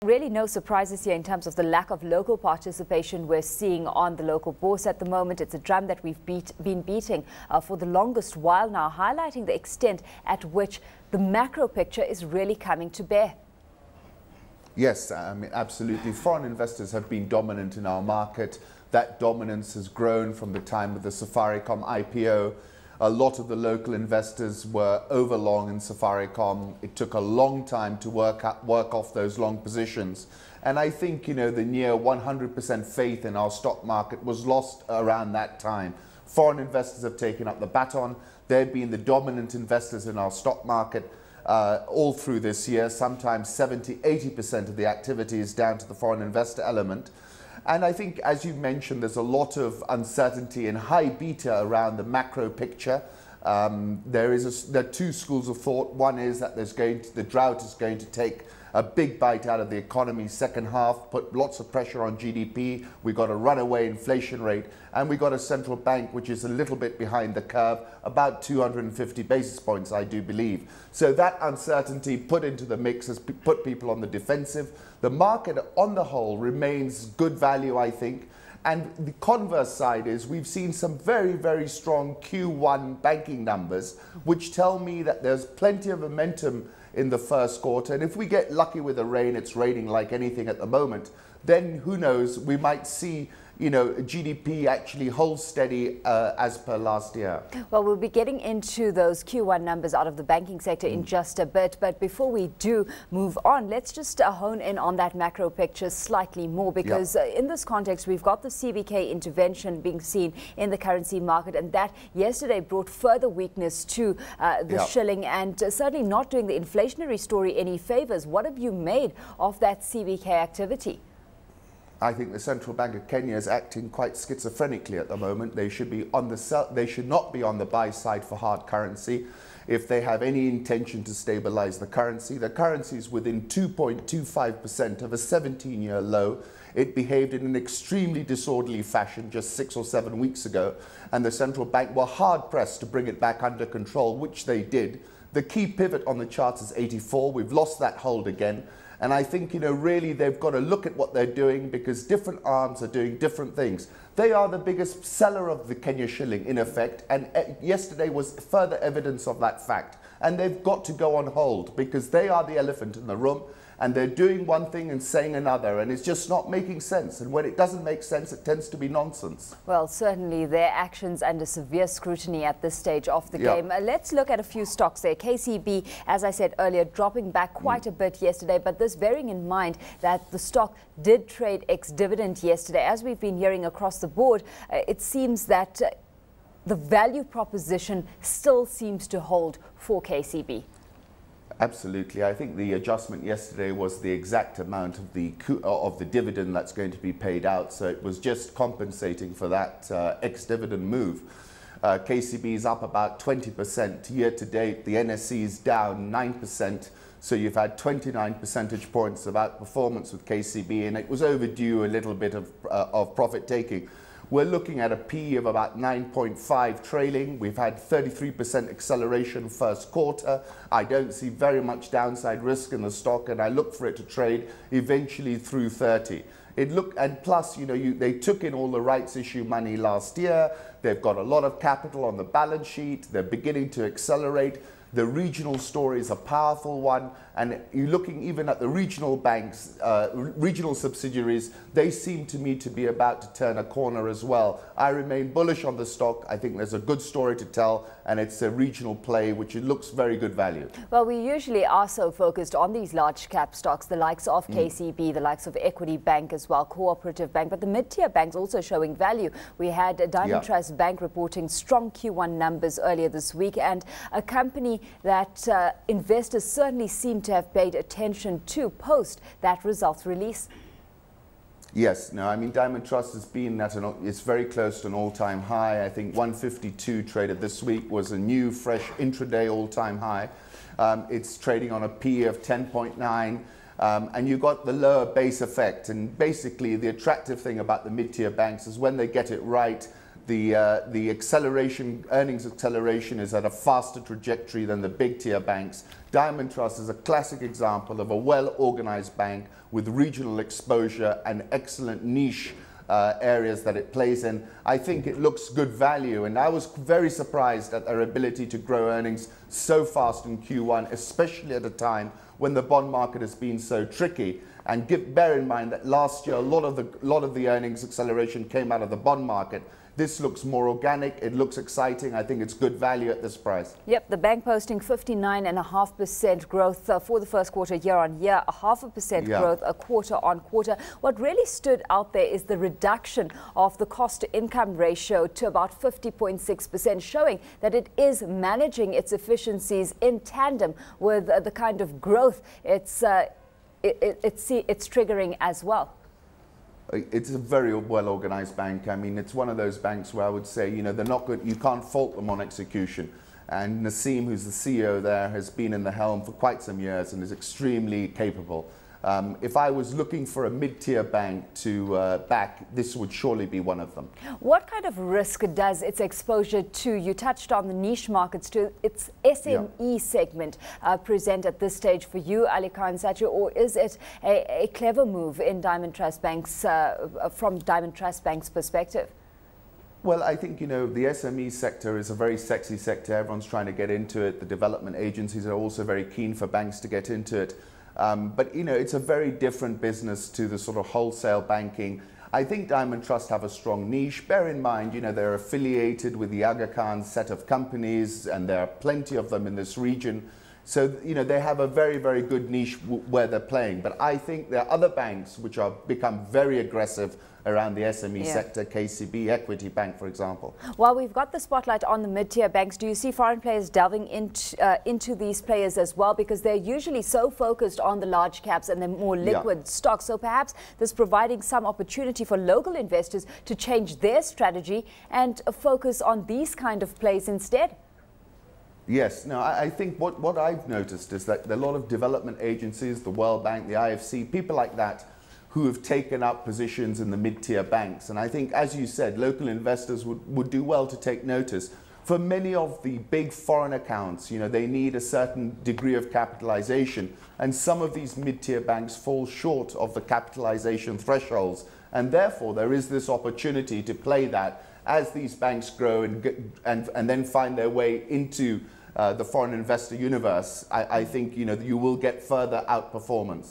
Really no surprises here in terms of the lack of local participation we're seeing on the local bourse at the moment. It's a drum that we've been beating for the longest while now, highlighting the extent at which the macro picture is really coming to bear. Yes, I mean, absolutely. Foreign investors have been dominant in our market. That dominance has grown from the time of the Safaricom IPO. A lot of the local investors were overlong in Safaricom. It took a long time to work off those long positions. And I think, the near 100% faith in our stock market was lost around that time. Foreign investors have taken up the baton. They've been the dominant investors in our stock market all through this year. Sometimes 70–80% of the activity is down to the foreign investor element. And I think, as you mentioned, there's a lot of uncertainty and high beta around the macro picture. There are two schools of thought. One is that the drought is going to take a big bite out of the economy second half, put lots of pressure on GDP. We've got a runaway inflation rate, and we've got a central bank which is a little bit behind the curve, about 250 basis points, I do believe. So that uncertainty put into the mix has put people on the defensive. The market on the whole remains good value, I think. And the converse side is we've seen some very, very strong Q1 banking numbers, which tell me that there's plenty of momentum in the first quarter. And if we get lucky with the rain, it's raining like anything at the moment, then who knows, we might see GDP actually hold steady as per last year. Well, we'll be getting into those Q1 numbers out of the banking sector in just a bit. But before we do move on, let's just hone in on that macro picture slightly more, because in this context, we've got the CBK intervention being seen in the currency market, and that yesterday brought further weakness to the shilling, and certainly not doing the inflationary story any favors. What have you made of that CBK activity? I think the Central Bank of Kenya is acting quite schizophrenically at the moment. They should be on the they should not be on the buy side for hard currency. If they have any intention to stabilize the currency is within 2.25% of a 17-year low. It behaved in an extremely disorderly fashion just 6 or 7 weeks ago, and the central bank were hard pressed to bring it back under control, which they did. The key pivot on the charts is 84. We've lost that hold again. And I think, really they've got to look at what they're doing, because different arms are doing different things. They are the biggest seller of the Kenya shilling, in effect, and yesterday was further evidence of that fact. And they've got to go on hold, because they are the elephant in the room, and they're doing one thing and saying another, and it's just not making sense. And when it doesn't make sense, it tends to be nonsense. Well, certainly their actions under severe scrutiny at this stage of the game. Let's look at a few stocks there. KCB, as I said earlier, dropping back quite a bit yesterday, but this bearing in mind that the stock did trade ex-dividend yesterday. As we've been hearing across the board, it seems that the value proposition still seems to hold for KCB. Absolutely. I think the adjustment yesterday was the exact amount of the dividend that's going to be paid out. So it was just compensating for that ex-dividend move. KCB is up about 20% year to date. The NSE is down 9%. So you've had 29 percentage points of outperformance with KCB, and it was overdue a little bit of profit taking. We're looking at a PE of about 9.5 trailing. We've had 33% acceleration first quarter. I don't see very much downside risk in the stock, and I look for it to trade eventually through 30. And plus, they took in all the rights issue money last year. They've got a lot of capital on the balance sheet. They're beginning to accelerate. The regional story is a powerful one, and you're looking even at the regional banks, regional subsidiaries, they seem to me to be about to turn a corner as well. I remain bullish on the stock. I think there's a good story to tell, and it's a regional play, which it looks very good value. Well, we usually are so focused on these large cap stocks, the likes of KCB, the likes of Equity Bank as well, Cooperative Bank, but the mid-tier banks also showing value. We had Diamond Trust Bank reporting strong Q1 numbers earlier this week, and a company that investors certainly seem to have paid attention to post that results release. Yes, no, I mean, Diamond Trust has been at it's very close to an all-time high. I think 152 traded this week was a new, fresh intraday all-time high. It's trading on a PE of 10.9. And you've got the lower base effect. And basically, the attractive thing about the mid-tier banks is when they get it right, The acceleration, earnings acceleration is at a faster trajectory than the big tier banks. Diamond Trust is a classic example of a well-organized bank with regional exposure and excellent niche areas that it plays in. I think it looks good value, and I was very surprised at their ability to grow earnings so fast in Q1, especially at a time when the bond market has been so tricky. And bear in mind that last year a lot of the earnings acceleration came out of the bond market. This looks more organic. It looks exciting. I think it's good value at this price. Yep, the bank posting 59.5% growth for the first quarter year on year, 0.5% growth quarter on quarter. What really stood out there is the reduction of the cost to income ratio to about 50.6%, showing that it is managing its efficiencies in tandem with the kind of growth it's triggering as well. It's a very well-organized bank. I mean, it's one of those banks where I would say, you know, they're not good. You can't fault them on execution. And Naseem, who's the CEO there, has been in the helm for quite some years and is extremely capable. If I was looking for a mid-tier bank to back, this would surely be one of them. What kind of risk does its exposure to, you touched on the niche markets, to its SME segment present at this stage for you, Aly-Khan Satchu, or is it a clever move in Diamond Trust Bank's, from Diamond Trust Bank's perspective? Well, I think, you know, the SME sector is a very sexy sector. Everyone's trying to get into it. The development agencies are also very keen for banks to get into it. But, you know, it's a very different business to the sort of wholesale banking. I think Diamond Trust have a strong niche. Bear in mind, you know, they're affiliated with the Aly-Khan set of companies, and there are plenty of them in this region. So, you know, they have a very, very good niche where they're playing. But I think there are other banks which are become very aggressive around the SME sector, KCB, Equity Bank, for example. While we've got the spotlight on the mid-tier banks, do you see foreign players delving into these players as well? Because they're usually so focused on the large caps and the more liquid stocks. So perhaps this providing some opportunity for local investors to change their strategy and focus on these kind of plays instead. Yes. No, I think what I've noticed is that there are a lot of development agencies, the World Bank, the IFC, people like that, who have taken up positions in the mid-tier banks. And I think, as you said, local investors would do well to take notice. For many of the big foreign accounts, you know, they need a certain degree of capitalization. And some of these mid-tier banks fall short of the capitalization thresholds. And therefore, there is this opportunity to play that as these banks grow and then find their way into the foreign investor universe. I think, you know, you will get further outperformance.